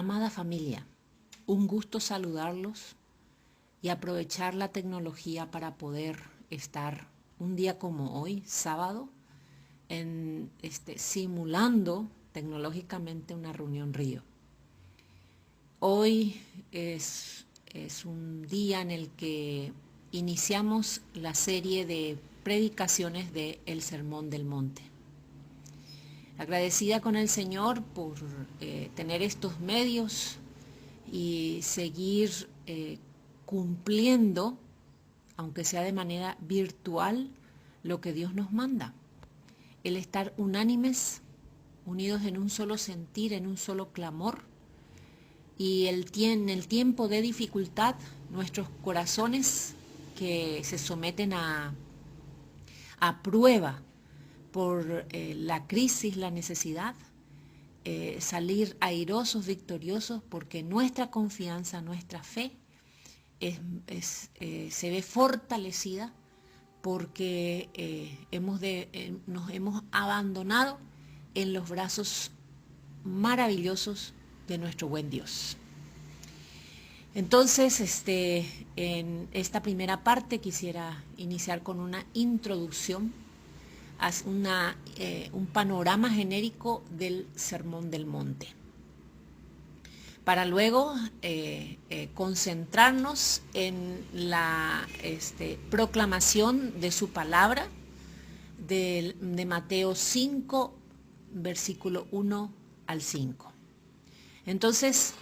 Amada familia, un gusto saludarlos y aprovechar la tecnología para poder estar un día como hoy, sábado, simulando tecnológicamente una reunión Río. Hoy es un día en el que iniciamos la serie de predicaciones de El Sermón del Monte. Agradecida con el Señor por tener estos medios y seguir cumpliendo, aunque sea de manera virtual, lo que Dios nos manda. El estar unánimes, unidos en un solo sentir, en un solo clamor, y en el tiempo de dificultad, nuestros corazones que se someten a prueba por la crisis, la necesidad, salir airosos, victoriosos, porque nuestra confianza, nuestra fe se ve fortalecida porque nos hemos abandonado en los brazos maravillosos de nuestro buen Dios. Entonces, en esta primera parte quisiera iniciar con una introducción, un panorama genérico del Sermón del Monte, para luego concentrarnos en la proclamación de su palabra de Mateo 5, versículo 1 al 5. Entonces,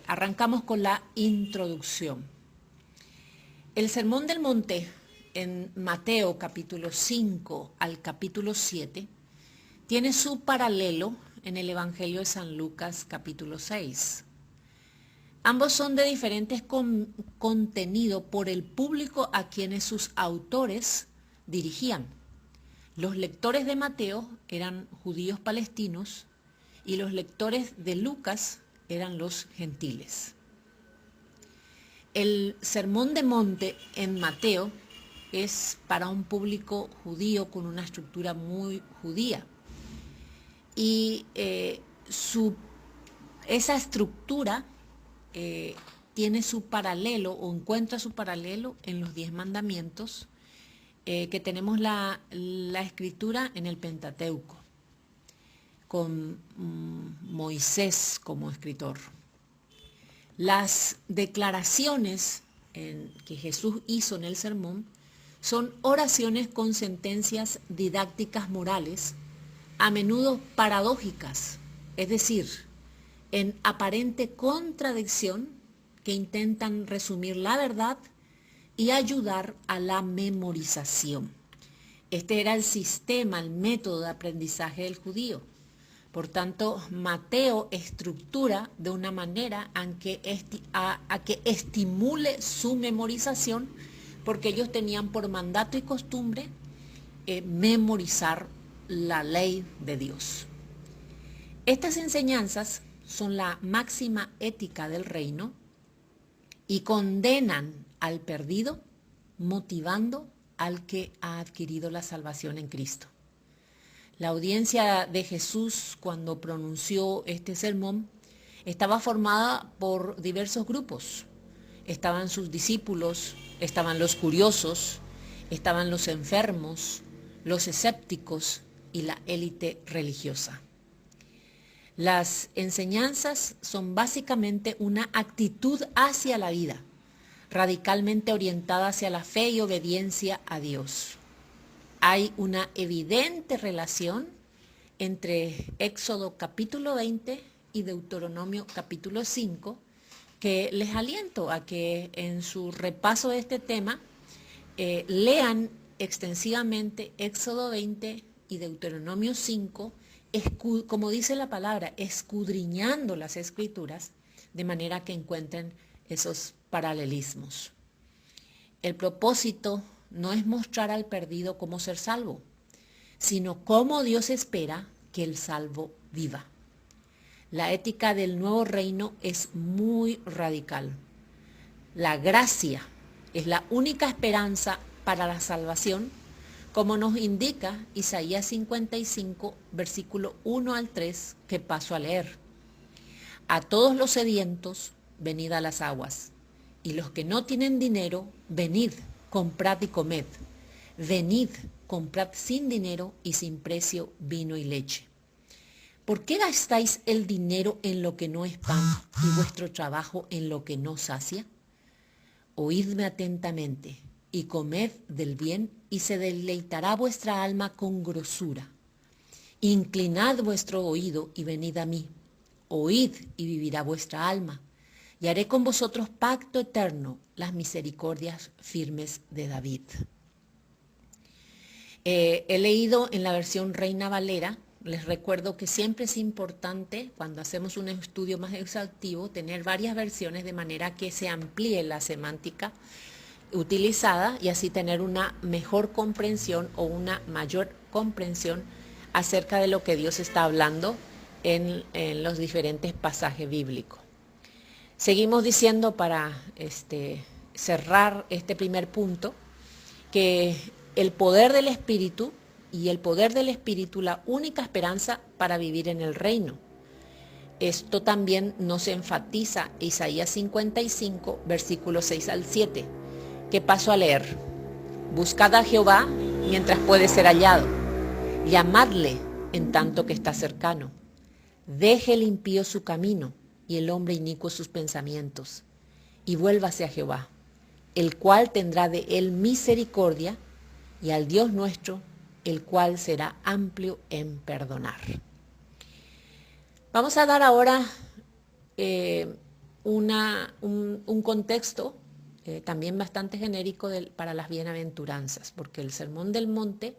arrancamos con la introducción. El Sermón del Monte en Mateo capítulo 5 al capítulo 7 tiene su paralelo en el Evangelio de San Lucas capítulo 6. Ambos son de diferentes contenido por el público a quienes sus autores dirigían. Los lectores de Mateo eran judíos palestinos y los lectores de Lucas eran los gentiles. El Sermón de Monte en Mateo es para un público judío con una estructura muy judía. Y esa estructura tiene su paralelo o encuentra su paralelo en los 10 mandamientos que tenemos la escritura en el Pentateuco, con Moisés como escritor. Las declaraciones que Jesús hizo en el sermón son oraciones con sentencias didácticas morales, a menudo paradójicas, es decir, en aparente contradicción, que intentan resumir la verdad y ayudar a la memorización. Este era el sistema, el método de aprendizaje del judío. Por tanto, Mateo estructura de una manera a que estimule su memorización, porque ellos tenían por mandato y costumbre memorizar la ley de Dios. Estas enseñanzas son la máxima ética del reino y condenan al perdido, motivando al que ha adquirido la salvación en Cristo. La audiencia de Jesús, cuando pronunció este sermón, estaba formada por diversos grupos. Estaban sus discípulos, estaban los curiosos, estaban los enfermos, los escépticos y la élite religiosa. Las enseñanzas son básicamente una actitud hacia la vida, radicalmente orientada hacia la fe y obediencia a Dios. Hay una evidente relación entre Éxodo capítulo 20 y Deuteronomio capítulo 5, que les aliento a que en su repaso de este tema lean extensivamente Éxodo 20 y Deuteronomio 5, como dice la palabra, escudriñando las escrituras, de manera que encuentren esos paralelismos. El propósito no es mostrar al perdido cómo ser salvo, sino cómo Dios espera que el salvo viva. La ética del nuevo reino es muy radical. La gracia es la única esperanza para la salvación, como nos indica Isaías 55, versículo 1 al 3, que paso a leer. a todos los sedientos, venid a las aguas. Y los que no tienen dinero, venid, comprad y comed. Venid, comprad sin dinero y sin precio vino y leche. ¿Por qué gastáis el dinero en lo que no es pan y vuestro trabajo en lo que no sacia? Oídme atentamente y comed del bien, y se deleitará vuestra alma con grosura. Inclinad vuestro oído y venid a mí. Oíd y vivirá vuestra alma, y haré con vosotros pacto eterno, las misericordias firmes de David. He leído en la versión Reina Valera. Les recuerdo que siempre es importante, cuando hacemos un estudio más exhaustivo, tener varias versiones de manera que se amplíe la semántica utilizada y así tener una mejor comprensión o una mayor comprensión acerca de lo que Dios está hablando en los diferentes pasajes bíblicos. Seguimos diciendo para cerrar este primer punto que el poder del Espíritu y el poder del Espíritu, la única esperanza para vivir en el reino. Esto también nos enfatiza Isaías 55, versículos 6 al 7, que paso a leer. Buscad a Jehová mientras puede ser hallado, llamadle en tanto que está cercano. Deje el impío su camino y el hombre inicuo sus pensamientos, y vuélvase a Jehová, el cual tendrá de él misericordia, y al Dios nuestro, el cual será amplio en perdonar. Vamos a dar ahora un contexto también bastante genérico para las bienaventuranzas, porque el Sermón del Monte,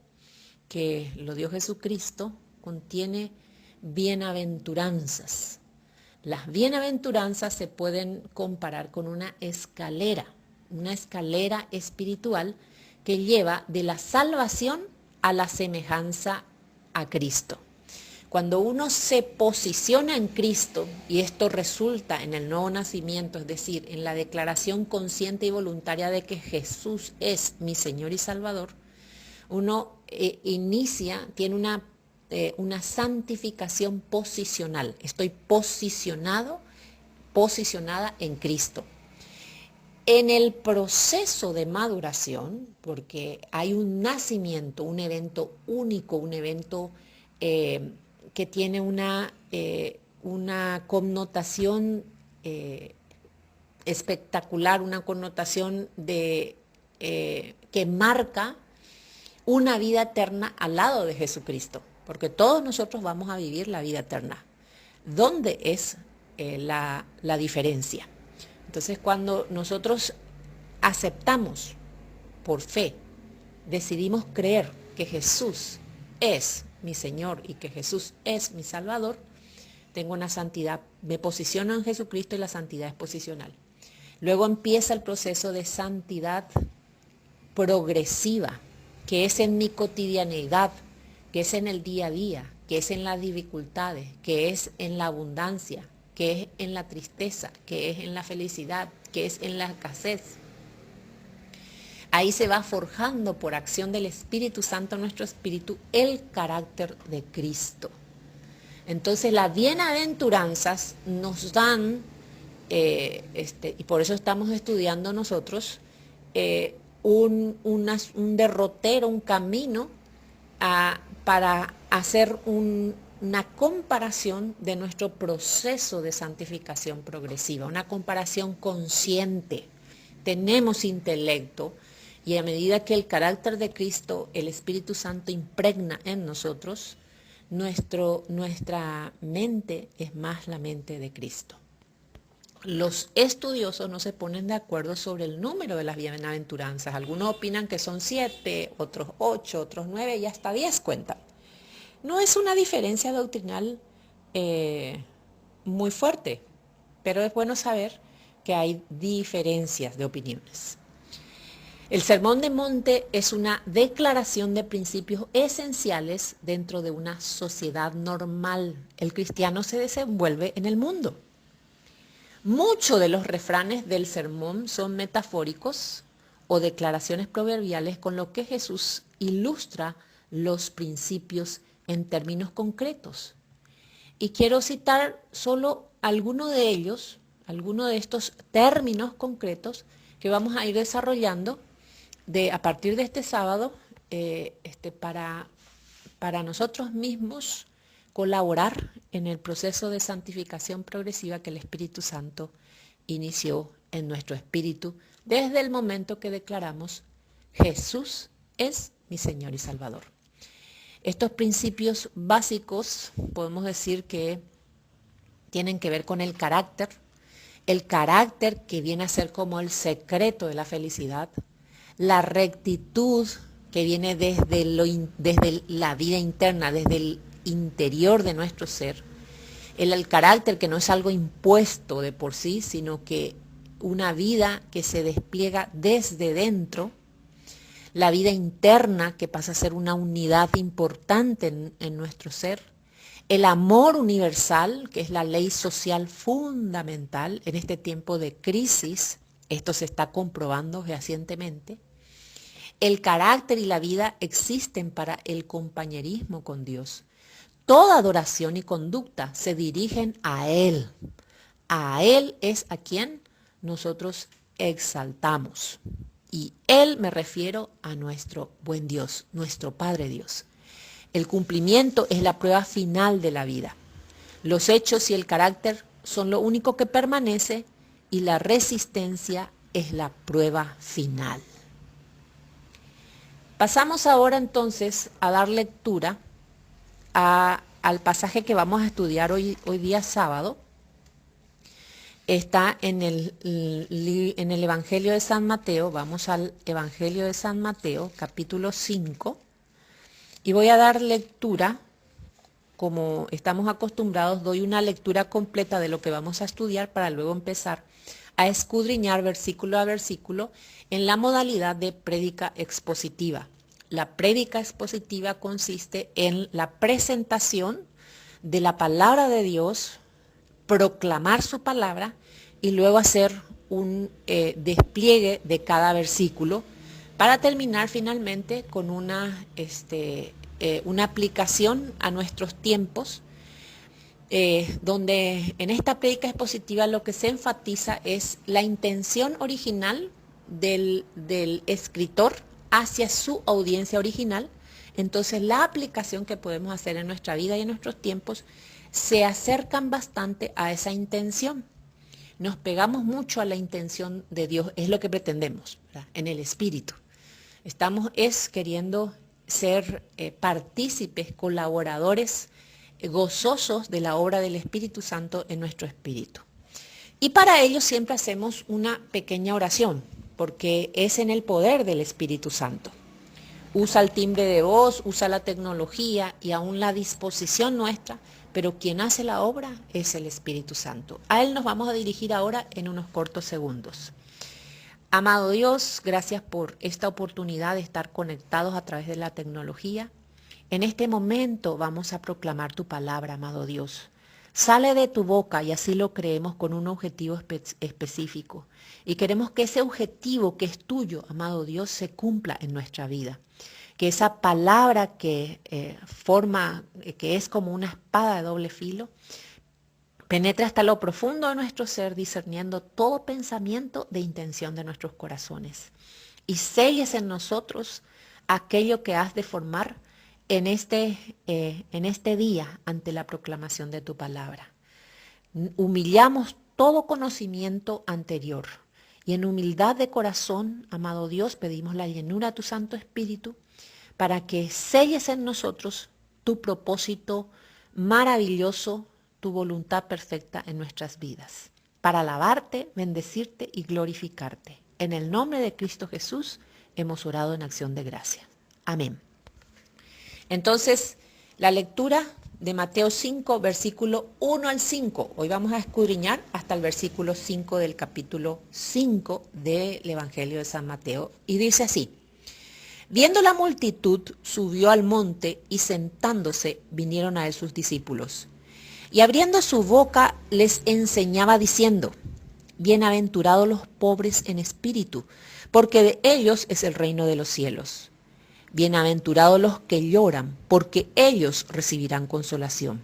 que lo dio Jesucristo, contiene bienaventuranzas. Las bienaventuranzas se pueden comparar con una escalera espiritual que lleva de la salvación a la semejanza a Cristo. Cuando uno se posiciona en Cristo, y esto resulta en el nuevo nacimiento, es decir, en la declaración consciente y voluntaria de que Jesús es mi Señor y Salvador, uno tiene una santificación posicional. Estoy posicionada en Cristo. En el proceso de maduración, porque hay un nacimiento, un evento único, un evento que tiene una connotación espectacular, una connotación que marca una vida eterna al lado de Jesucristo, porque todos nosotros vamos a vivir la vida eterna. ¿Dónde es la diferencia? Entonces, cuando nosotros aceptamos por fe, decidimos creer que Jesús es mi Señor y que Jesús es mi Salvador, tengo una santidad, me posiciono en Jesucristo y la santidad es posicional. Luego empieza el proceso de santidad progresiva, que es en mi cotidianidad, que es en el día a día, que es en las dificultades, que es en la abundancia, que es en la tristeza, que es en la felicidad, que es en la escasez. Ahí se va forjando por acción del Espíritu Santo en nuestro espíritu el carácter de Cristo. Entonces las bienaventuranzas nos dan, y por eso estamos estudiando nosotros, un derrotero, un camino para hacer una comparación de nuestro proceso de santificación progresiva, una comparación consciente. Tenemos intelecto y a medida que el carácter de Cristo, el Espíritu Santo impregna en nosotros, nuestra mente es más la mente de Cristo. Los estudiosos no se ponen de acuerdo sobre el número de las bienaventuranzas. Algunos opinan que son 7, otros 8, otros 9 y hasta 10 cuentan. No es una diferencia doctrinal muy fuerte, pero es bueno saber que hay diferencias de opiniones. El Sermón del Monte es una declaración de principios esenciales dentro de una sociedad normal. El cristiano se desenvuelve en el mundo. Muchos de los refranes del sermón son metafóricos o declaraciones proverbiales con lo que Jesús ilustra los principios en términos concretos. Y quiero citar solo algunos de ellos, algunos de estos términos concretos que vamos a ir desarrollando a partir de este sábado para nosotros mismos colaborar en el proceso de santificación progresiva que el Espíritu Santo inició en nuestro espíritu desde el momento que declaramos: Jesús es mi Señor y Salvador. Estos principios básicos podemos decir que tienen que ver con el carácter que viene a ser como el secreto de la felicidad, la rectitud que viene desde la vida interna, desde el interior de nuestro ser, el carácter que no es algo impuesto de por sí, sino que una vida que se despliega desde dentro, la vida interna que pasa a ser una unidad importante en nuestro ser, el amor universal, que es la ley social fundamental en este tiempo de crisis, esto se está comprobando fehacientemente. El carácter y la vida existen para el compañerismo con Dios. Toda adoración y conducta se dirigen a Él. A Él es a quien nosotros exaltamos. Y Él me refiero a nuestro buen Dios, nuestro Padre Dios. El cumplimiento es la prueba final de la vida. Los hechos y el carácter son lo único que permanece y la resistencia es la prueba final. Pasamos ahora entonces a dar lectura al pasaje que vamos a estudiar hoy día sábado. Está en el Evangelio de San Mateo. Vamos al Evangelio de San Mateo, capítulo 5. Y voy a dar lectura, como estamos acostumbrados, doy una lectura completa de lo que vamos a estudiar para luego empezar a escudriñar versículo a versículo en la modalidad de prédica expositiva. La prédica expositiva consiste en la presentación de la palabra de Dios, proclamar su palabra y luego hacer un despliegue de cada versículo para terminar finalmente con una aplicación a nuestros tiempos, donde en esta prédica expositiva lo que se enfatiza es la intención original del escritor hacia su audiencia original. Entonces la aplicación que podemos hacer en nuestra vida y en nuestros tiempos se acercan bastante a esa intención. Nos pegamos mucho a la intención de Dios, es lo que pretendemos, ¿verdad? En el espíritu. Estamos queriendo ser partícipes, colaboradores, gozosos de la obra del Espíritu Santo en nuestro espíritu. Y para ello siempre hacemos una pequeña oración, porque es en el poder del Espíritu Santo. Usa el timbre de voz, usa la tecnología y aún la disposición nuestra, pero quien hace la obra es el Espíritu Santo. A Él nos vamos a dirigir ahora en unos cortos segundos. Amado Dios, gracias por esta oportunidad de estar conectados a través de la tecnología. En este momento vamos a proclamar tu palabra, amado Dios. Sale de tu boca y así lo creemos con un objetivo específico. Y queremos que ese objetivo que es tuyo, amado Dios, se cumpla en nuestra vida. Que esa palabra que es como una espada de doble filo, penetre hasta lo profundo de nuestro ser, discerniendo todo pensamiento de intención de nuestros corazones. Y selles en nosotros aquello que has de formar en este día ante la proclamación de tu palabra. Humillamos todo conocimiento anterior y en humildad de corazón, amado Dios, pedimos la llenura de tu Santo Espíritu para que selles en nosotros tu propósito maravilloso, tu voluntad perfecta en nuestras vidas, para alabarte, bendecirte y glorificarte. En el nombre de Cristo Jesús hemos orado en acción de gracia. Amén. Entonces, la lectura de Mateo 5, versículo 1 al 5. Hoy vamos a escudriñar hasta el versículo 5 del capítulo 5 del Evangelio de San Mateo. Y dice así: Viendo la multitud, subió al monte y sentándose vinieron a él sus discípulos. Y abriendo su boca les enseñaba diciendo: Bienaventurados los pobres en espíritu, porque de ellos es el reino de los cielos. Bienaventurados los que lloran, porque ellos recibirán consolación.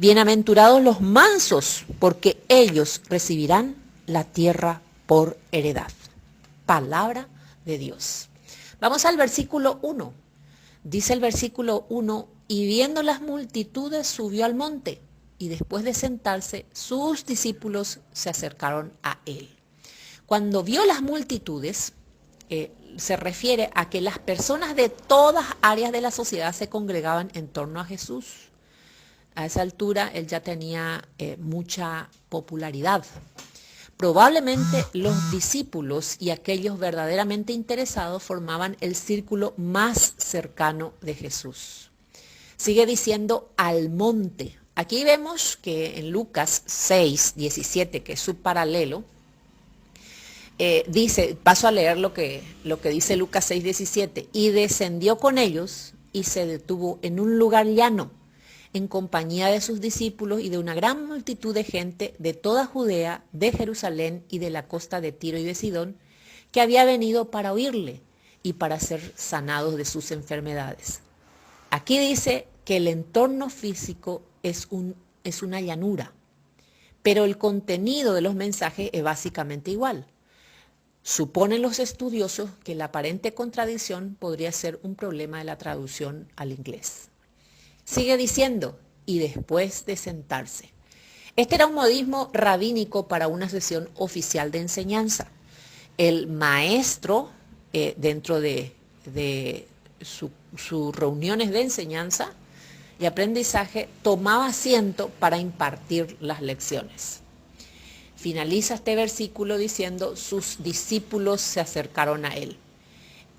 Bienaventurados los mansos, porque ellos recibirán la tierra por heredad. Palabra de Dios. Vamos al versículo 1. Dice el versículo 1, y viendo las multitudes subió al monte, y después de sentarse, sus discípulos se acercaron a él. Cuando vio las multitudes, se refiere a que las personas de todas áreas de la sociedad se congregaban en torno a Jesús. A esa altura él ya tenía mucha popularidad. Probablemente los discípulos y aquellos verdaderamente interesados formaban el círculo más cercano de Jesús. Sigue diciendo al monte. Aquí vemos que en Lucas 6, 17, que es su paralelo, dice, paso a leer lo que dice Lucas 6, 17, y descendió con ellos y se detuvo en un lugar llano, en compañía de sus discípulos y de una gran multitud de gente de toda Judea, de Jerusalén y de la costa de Tiro y de Sidón, que había venido para oírle y para ser sanados de sus enfermedades. Aquí dice que el entorno físico es una llanura, pero el contenido de los mensajes es básicamente igual. Suponen los estudiosos que la aparente contradicción podría ser un problema de la traducción al inglés. Sigue diciendo, y después de sentarse. Este era un modismo rabínico para una sesión oficial de enseñanza. El maestro, dentro de sus reuniones de enseñanza y aprendizaje, tomaba asiento para impartir las lecciones. Finaliza este versículo diciendo, sus discípulos se acercaron a él.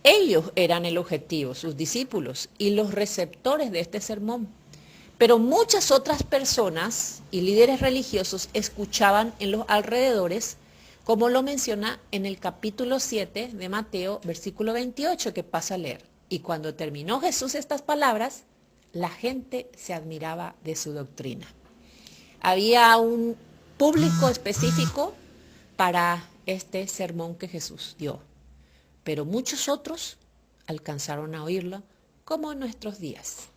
Ellos eran el objetivo, sus discípulos, y los receptores de este sermón. Pero muchas otras personas y líderes religiosos escuchaban en los alrededores, como lo menciona en el capítulo 7 de Mateo, versículo 28, que pasa a leer. Y cuando terminó Jesús estas palabras, la gente se admiraba de su doctrina. Había un público específico para este sermón que Jesús dio. Pero muchos otros alcanzaron a oírlo, como en nuestros días.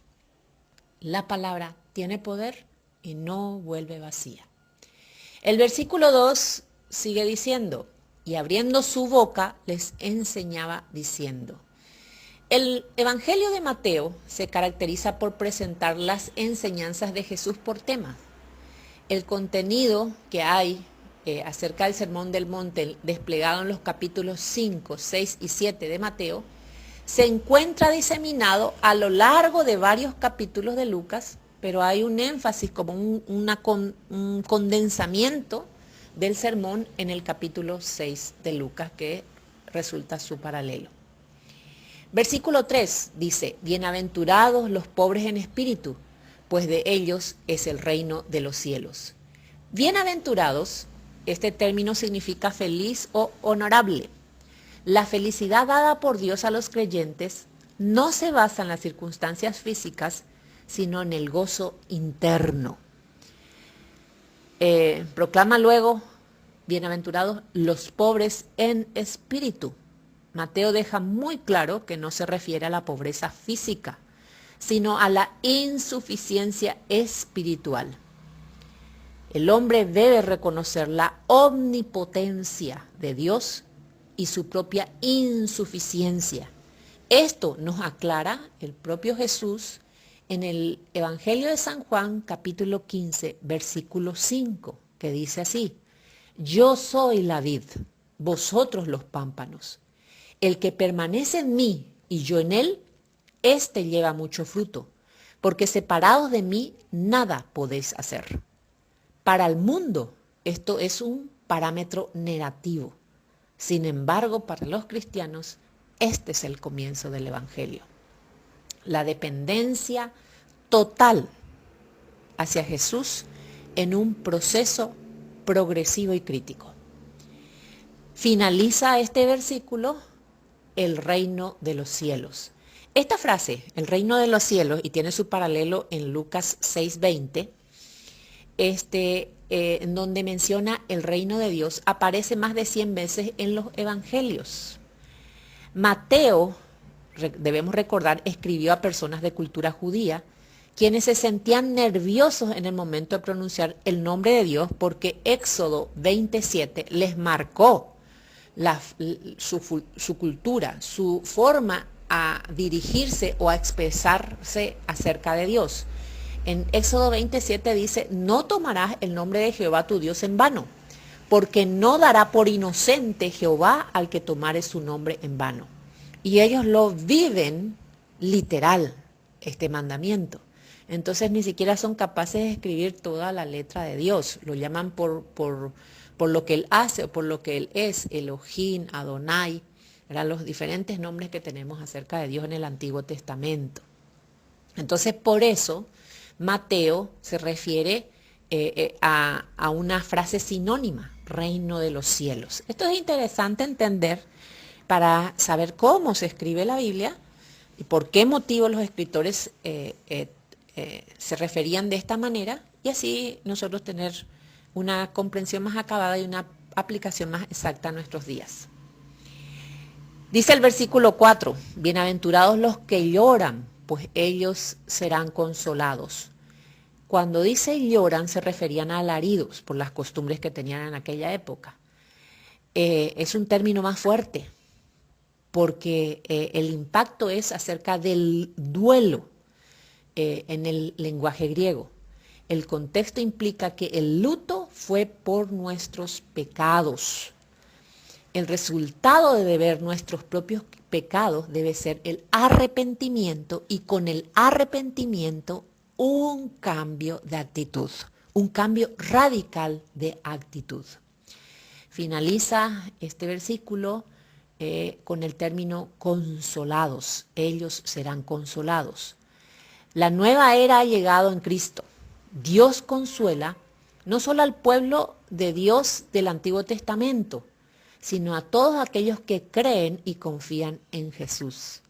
La palabra tiene poder y no vuelve vacía. El versículo 2 sigue diciendo, y abriendo su boca les enseñaba diciendo. El Evangelio de Mateo se caracteriza por presentar las enseñanzas de Jesús por temas. El contenido que hay acerca del Sermón del Monte desplegado en los capítulos 5, 6 y 7 de Mateo, se encuentra diseminado a lo largo de varios capítulos de Lucas, pero hay un énfasis como un condensamiento del sermón en el capítulo 6 de Lucas, que resulta su paralelo. Versículo 3 dice, bienaventurados los pobres en espíritu, pues de ellos es el reino de los cielos. Bienaventurados, este término significa feliz o honorable. La felicidad dada por Dios a los creyentes no se basa en las circunstancias físicas, sino en el gozo interno. Proclama luego, bienaventurados los pobres en espíritu. Mateo deja muy claro que no se refiere a la pobreza física, sino a la insuficiencia espiritual. El hombre debe reconocer la omnipotencia de Dios y su propia insuficiencia. Esto nos aclara el propio Jesús en el Evangelio de San Juan, capítulo 15, versículo 5, que dice así, yo soy la vid, vosotros los pámpanos. El que permanece en mí y yo en él, éste lleva mucho fruto, porque separados de mí nada podéis hacer. Para el mundo esto es un parámetro negativo. Sin embargo, para los cristianos, este es el comienzo del Evangelio. La dependencia total hacia Jesús en un proceso progresivo y crítico. Finaliza este versículo, el reino de los cielos. Esta frase, el reino de los cielos, y tiene su paralelo en Lucas 6:20, en donde menciona el reino de Dios, aparece más de 100 veces en los evangelios. Mateo, debemos recordar, escribió a personas de cultura judía quienes se sentían nerviosos en el momento de pronunciar el nombre de Dios, porque Éxodo 27 les marcó su cultura, su forma a dirigirse o a expresarse acerca de Dios. En Éxodo 27 dice, no tomarás el nombre de Jehová tu Dios en vano, porque no dará por inocente Jehová al que tomare su nombre en vano. Y ellos lo viven literal, este mandamiento. Entonces ni siquiera son capaces de escribir toda la letra de Dios. Lo llaman por lo que Él hace o por lo que Él es, Elohim, Adonai. Eran los diferentes nombres que tenemos acerca de Dios en el Antiguo Testamento. Entonces por eso Mateo se refiere a una frase sinónima, reino de los cielos. Esto es interesante entender para saber cómo se escribe la Biblia y por qué motivo los escritores se referían de esta manera, y así nosotros tener una comprensión más acabada y una aplicación más exacta a nuestros días. Dice el versículo 4, bienaventurados los que lloran, pues ellos serán consolados. Cuando dice lloran se referían a alaridos por las costumbres que tenían en aquella época. Es un término más fuerte porque el impacto es acerca del duelo en el lenguaje griego. El contexto implica que el luto fue por nuestros pecados. El resultado de ver nuestros propios pecados debe ser el arrepentimiento, y con el arrepentimiento un cambio de actitud, un cambio radical de actitud. Finaliza este versículo con el término consolados. Ellos serán consolados. La nueva era ha llegado en Cristo. Dios consuela no solo al pueblo de Dios del Antiguo Testamento, sino a todos aquellos que creen y confían en Jesús.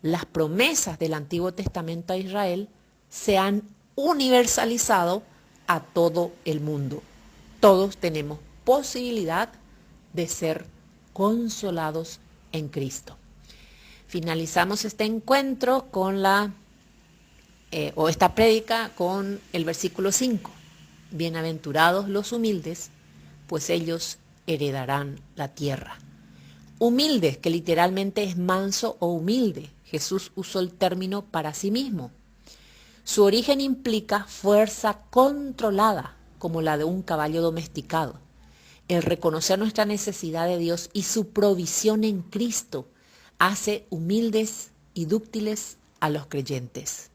Las promesas del Antiguo Testamento a Israel se han universalizado a todo el mundo. Todos tenemos posibilidad de ser consolados en Cristo. Finalizamos este encuentro con esta prédica con el versículo 5. Bienaventurados los humildes, pues ellos heredarán la tierra. Humildes, que literalmente es manso o humilde. Jesús usó el término para sí mismo. Su origen implica fuerza controlada, como la de un caballo domesticado. El reconocer nuestra necesidad de Dios y su provisión en Cristo hace humildes y dúctiles a los creyentes.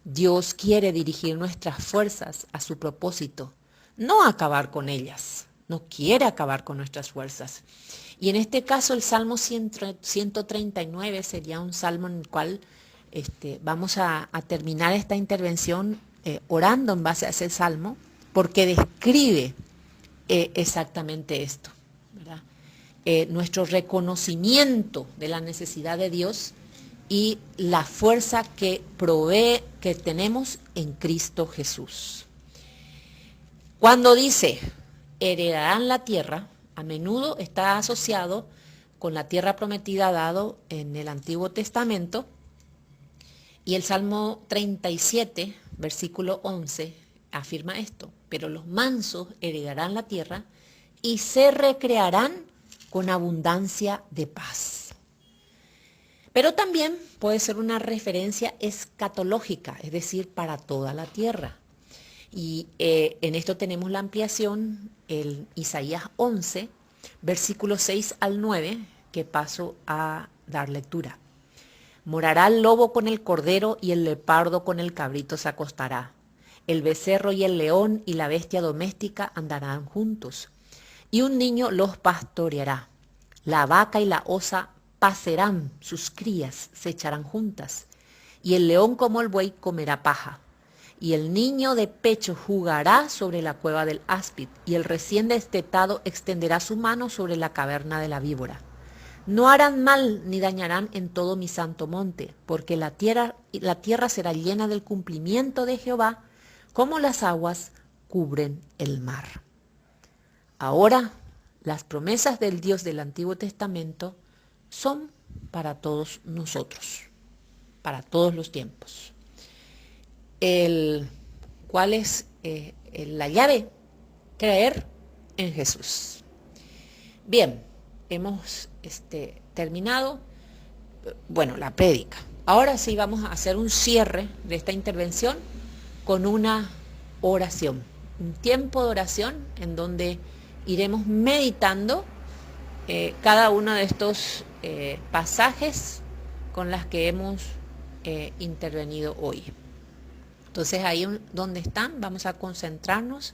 Dios quiere dirigir nuestras fuerzas a su propósito, no acabar con ellas. No quiere acabar con nuestras fuerzas. Y en este caso el Salmo 139 sería un salmo en el cual vamos a terminar esta intervención orando en base a ese salmo, porque describe exactamente esto, ¿verdad? Nuestro reconocimiento de la necesidad de Dios y la fuerza que provee, que tenemos en Cristo Jesús. Cuando dice heredarán la tierra, a menudo está asociado con la tierra prometida dado en el Antiguo Testamento, y el Salmo 37, versículo 11, afirma esto: pero los mansos heredarán la tierra y se recrearán con abundancia de paz. Pero también puede ser una referencia escatológica, es decir, para toda la tierra. Y en esto tenemos la ampliación, el Isaías 11, versículos 6 al 9, que paso a dar lectura. Morará el lobo con el cordero y el leopardo con el cabrito se acostará. El becerro y el león y la bestia doméstica andarán juntos, y un niño los pastoreará. La vaca y la osa pacerán, sus crías se echarán juntas, y el león como el buey comerá paja. Y el niño de pecho jugará sobre la cueva del áspid, y el recién destetado extenderá su mano sobre la caverna de la víbora. No harán mal ni dañarán en todo mi santo monte, porque la tierra será llena del cumplimiento de Jehová, como las aguas cubren el mar. Ahora, las promesas del Dios del Antiguo Testamento son para todos nosotros, para todos los tiempos. ¿Cuál es la llave? Creer en Jesús. Bien, hemos terminado, bueno, la prédica. Ahora sí vamos a hacer un cierre de esta intervención con una oración, un tiempo de oración en donde iremos meditando cada uno de estos pasajes con las que hemos intervenido hoy. Entonces ahí donde están vamos a concentrarnos.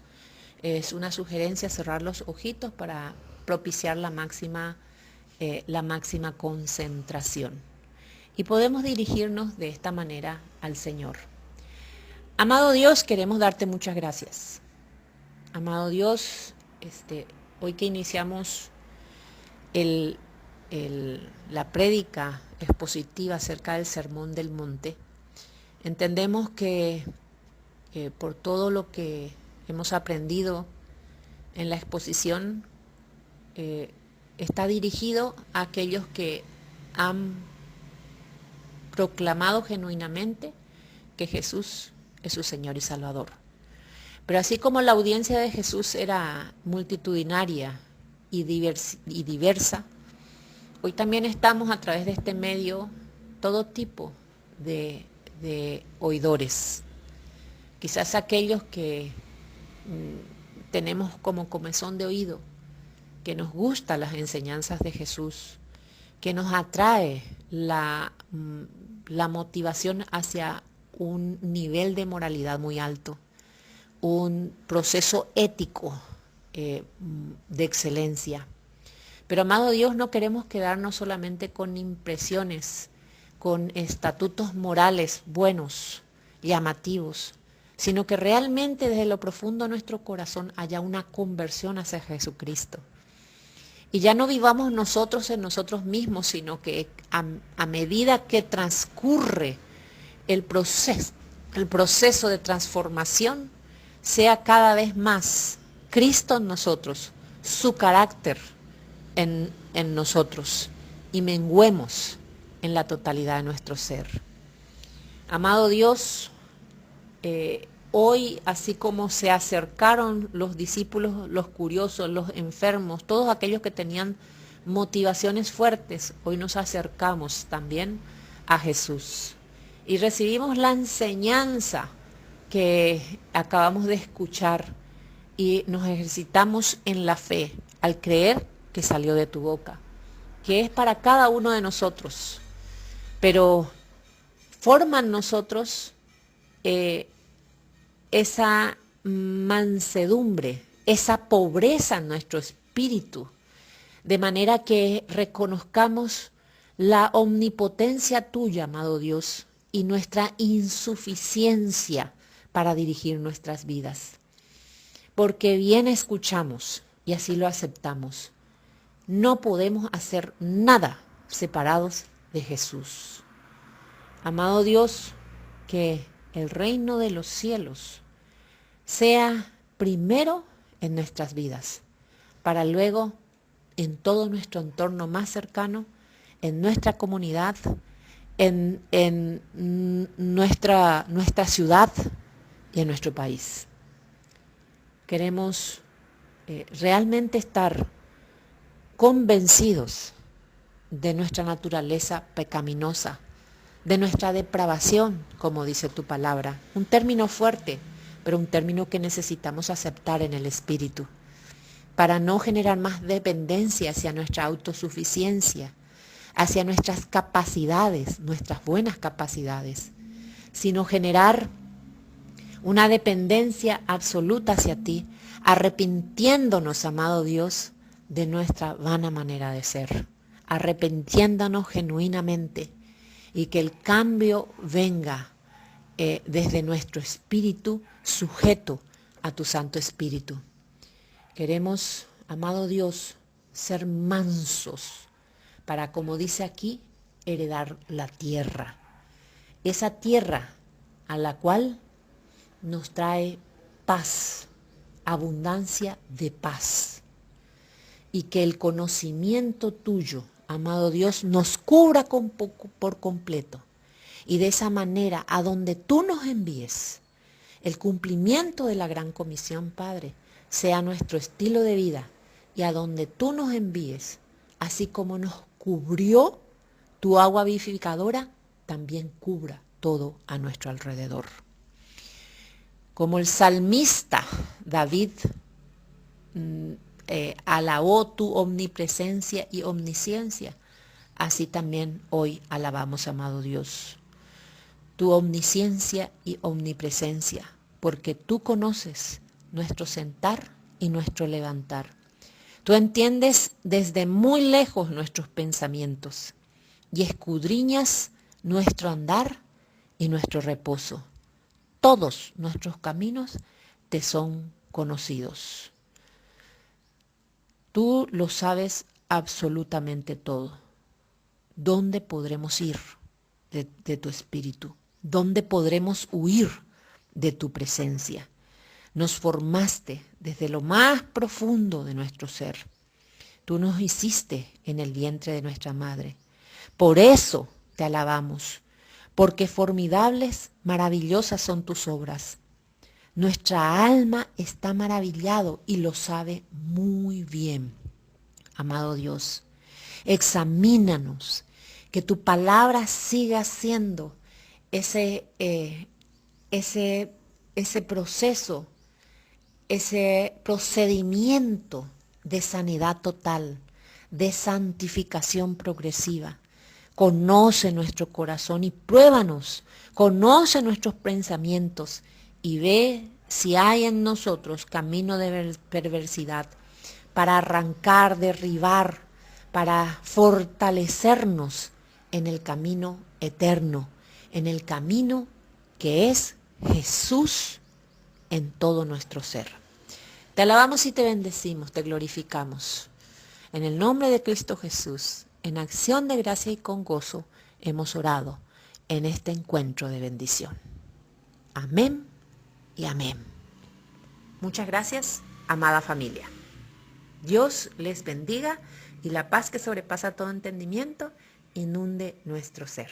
Es una sugerencia cerrar los ojitos para propiciar la máxima concentración. Y podemos dirigirnos de esta manera al Señor. Amado Dios, queremos darte muchas gracias. Amado Dios, hoy que iniciamos la prédica expositiva acerca del Sermón del Monte, entendemos que por todo lo que hemos aprendido en la exposición, está dirigido a aquellos que han proclamado genuinamente que Jesús es su Señor y Salvador. Pero así como la audiencia de Jesús era multitudinaria y diversa, hoy también estamos a través de este medio todo tipo de oidores. Quizás aquellos que tenemos como comezón de oído, que nos gustan las enseñanzas de Jesús, que nos atrae la motivación hacia un nivel de moralidad muy alto, un proceso ético de excelencia. Pero, amado Dios, no queremos quedarnos solamente con impresiones, con estatutos morales buenos, llamativos, sino que realmente desde lo profundo de nuestro corazón haya una conversión hacia Jesucristo. Y ya no vivamos nosotros en nosotros mismos, sino que a medida que transcurre el proceso de transformación, sea cada vez más Cristo en nosotros, su carácter en nosotros, y menguemos en la totalidad de nuestro ser. Amado Dios, hoy, así como se acercaron los discípulos, los curiosos, los enfermos, todos aquellos que tenían motivaciones fuertes, hoy nos acercamos también a Jesús y recibimos la enseñanza que acabamos de escuchar y nos ejercitamos en la fe al creer que salió de tu boca, que es para cada uno de nosotros, pero forma en nosotros esa mansedumbre, esa pobreza en nuestro espíritu, de manera que reconozcamos la omnipotencia tuya, amado Dios, y nuestra insuficiencia para dirigir nuestras vidas. Porque bien escuchamos y así lo aceptamos. No podemos hacer nada separados de Jesús. Amado Dios, que el reino de los cielos sea primero en nuestras vidas, para luego en todo nuestro entorno más cercano, en nuestra comunidad, en nuestra ciudad y en nuestro país. Queremos realmente estar convencidos de nuestra naturaleza pecaminosa, de nuestra depravación, como dice tu palabra. Un término fuerte, pero un término que necesitamos aceptar en el espíritu, para no generar más dependencia hacia nuestra autosuficiencia, hacia nuestras capacidades, nuestras buenas capacidades, sino generar una dependencia absoluta hacia ti, arrepintiéndonos, amado Dios, de nuestra vana manera de ser, arrepintiéndonos genuinamente, y que el cambio venga desde nuestro espíritu sujeto a tu Santo Espíritu. Queremos, amado Dios, ser mansos para, como dice aquí, heredar la tierra. Esa tierra a la cual nos trae paz, abundancia de paz. Y que el conocimiento tuyo, amado Dios, nos cubra por completo. Y de esa manera, a donde tú nos envíes, el cumplimiento de la gran comisión, Padre, sea nuestro estilo de vida. Y a donde tú nos envíes, así como nos cubrió tu agua vivificadora, también cubra todo a nuestro alrededor. Como el salmista David alabó tu omnipresencia y omnisciencia, así también hoy alabamos, amado Dios, tu omnisciencia y omnipresencia, porque tú conoces nuestro sentar y nuestro levantar. Tú entiendes desde muy lejos nuestros pensamientos y escudriñas nuestro andar y nuestro reposo. Todos nuestros caminos te son conocidos. Tú lo sabes absolutamente todo. ¿Dónde podremos ir de tu espíritu? ¿Dónde podremos huir de tu presencia? Nos formaste desde lo más profundo de nuestro ser. Tú nos hiciste en el vientre de nuestra madre. Por eso te alabamos, porque formidables, maravillosas son tus obras. Nuestra alma está maravillado y lo sabe muy bien. Amado Dios, examínanos, que tu palabra siga siendo ese proceso, ese procedimiento de sanidad total, de santificación progresiva. Conoce nuestro corazón y pruébanos, conoce nuestros pensamientos y ve si hay en nosotros camino de perversidad para arrancar, derribar, para fortalecernos en el camino eterno, en el camino que es Jesús en todo nuestro ser. Te alabamos y te bendecimos, te glorificamos. En el nombre de Cristo Jesús, en acción de gracia y con gozo, hemos orado en este encuentro de bendición. Amén y amén. Muchas gracias, amada familia. Dios les bendiga y la paz que sobrepasa todo entendimiento inunde nuestro ser.